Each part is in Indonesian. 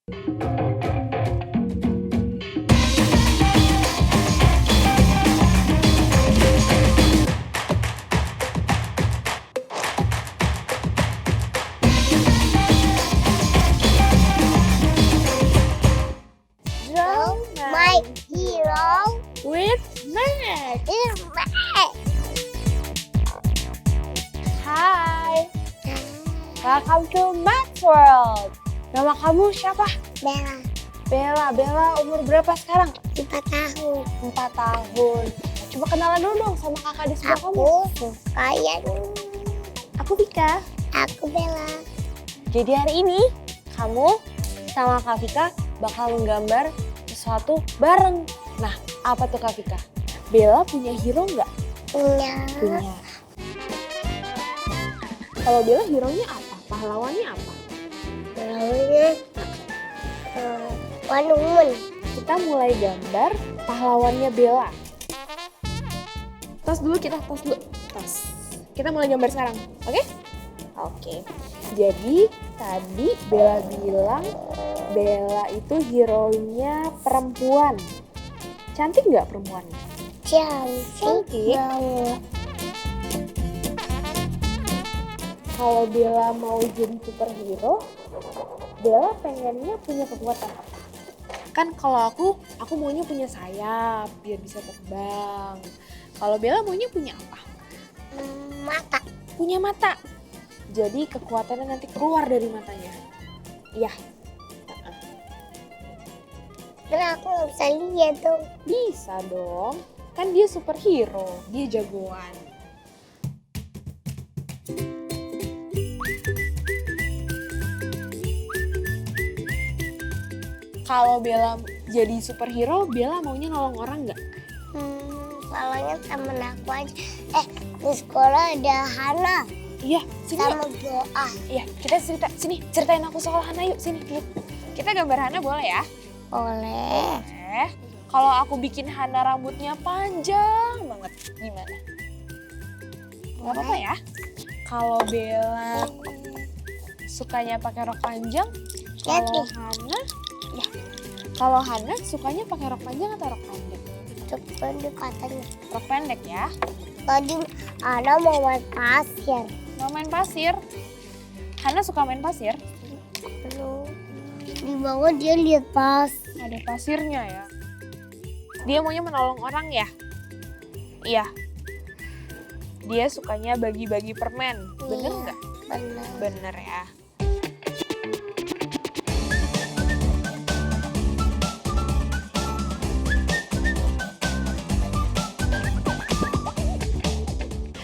Draw my hero with Max. is Max. Hi, welcome to Max World. Nama kamu siapa? Bella, Bella umur berapa sekarang? 4 tahun. 4 tahun. Coba kenalan dulu dong sama kakak di sebelah kamu. Aku suka yang Aku Vika. aku Bella. Jadi hari ini kamu sama Kak Vika bakal menggambar sesuatu bareng. Nah, apa tuh Kak Vika? Bella punya hero nggak? Punya Punya. Kalau Bella hero-nya apa? Pahlawannya apa? namanya Wonder Woman. Kita mulai gambar pahlawannya Bella. Tos dulu kita, tos dulu. Tos. Kita mulai gambar sekarang, oke? Oke. Jadi tadi Bella bilang Bella itu hero-nya perempuan. Cantik nggak perempuannya? Cantik banget. Kalau Bella mau jadi superhero, Bella pengennya punya kekuatan apa? Kan kalau aku maunya punya sayap biar bisa terbang. Kalau Bella maunya punya apa? Mata. Punya mata. Jadi kekuatannya nanti keluar dari matanya. Iya. Karena aku nggak bisa lihat dong. Bisa dong. Kan dia superhero, dia jagoan. Kalau Bella jadi superhero, Bella maunya nolong orang nggak? Soalnya temen aku aja. Di sekolah ada Hana Iya, sini yuk. sama Doa. Iya, kita ceritain aku soal Hana yuk, sini yuk. Kita gambar Hana boleh ya? Boleh. Kalau aku bikin Hana rambutnya panjang banget, gimana? Gak apa-apa ya? Kalau Bella sukanya pakai rok panjang, kalau Hana sukanya pakai rok panjang atau rok pendek? Coba katanya. Rok pendek ya. Tadi ada mau main pasir. Mau main pasir? Hana suka main pasir? Lalu di bawah dia lihat pasir. Ada pasirnya ya. Dia maunya menolong orang ya? Iya. Dia sukanya bagi-bagi permen. Bener Iya, nggak? Benar. Bener ya.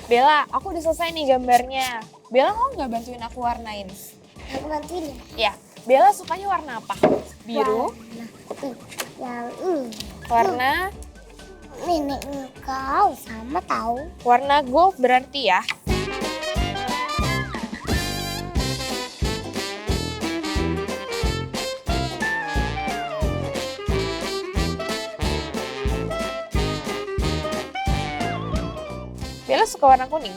Bella, aku udah selesai nih gambarnya. Bella mau nggak bantuin aku warnain? Aku bantuin ya. Ya, Bella sukanya warna apa? Biru. Yang ini. Warna Nenek engkau sama tahu. warna gold berarti ya. Bella suka warna kuning.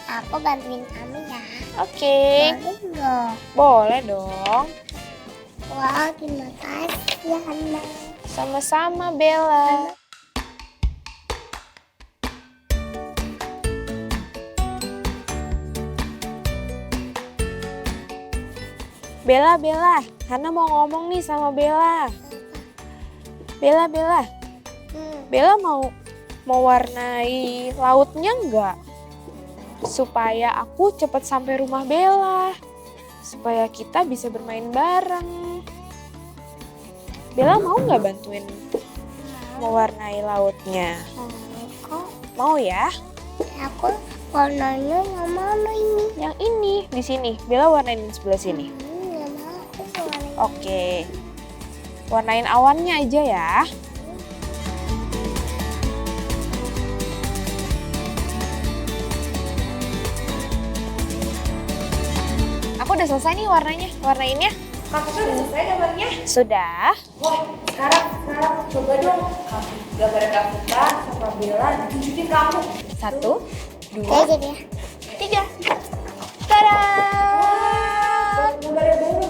Aku bantuin kamu ya. Oke. Boleh nggak? Boleh dong. Wah, terima kasih Hana. Sama-sama Bella. Bella, Hana mau ngomong nih sama Bella. Bella, Bella mau warnai lautnya nggak? Supaya aku cepet sampai rumah Bella. Supaya kita bisa bermain bareng. Bella mau nggak bantuin mewarnai lautnya? Kok Mau ya? aku warnanya yang mana ini? Yang ini, di sini. Bella warnain di sebelah sini. Yang mana aku warnanya? Oke. Warnain awannya aja ya. Aku udah selesai nih warnainnya. Kakak sudah selesai gambarnya? Sudah. Wah, sekarang coba dong gambar Kak Vika sama Bella ditunjukin ke aku. 1, 2, Kayak gini ya. 3. Tada! Gambar yang baru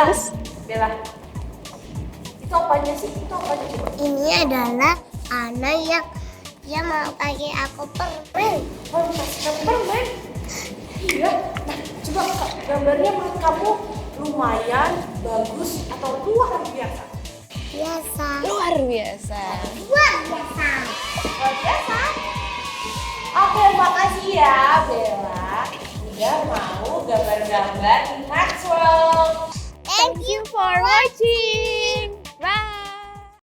Bella. Itu apanya sih? Ini adalah anak yang dia mau kasih aku permen. Oh, kasih permen. Iya. Nah, coba gambarnya menurut kamu lumayan, bagus, atau luar biasa? Biasa. Luar biasa. Luar biasa. Luar biasa. Oke, makasih ya Bella. Udah mau gambar-gambar di Maxwell. Thank you for watching.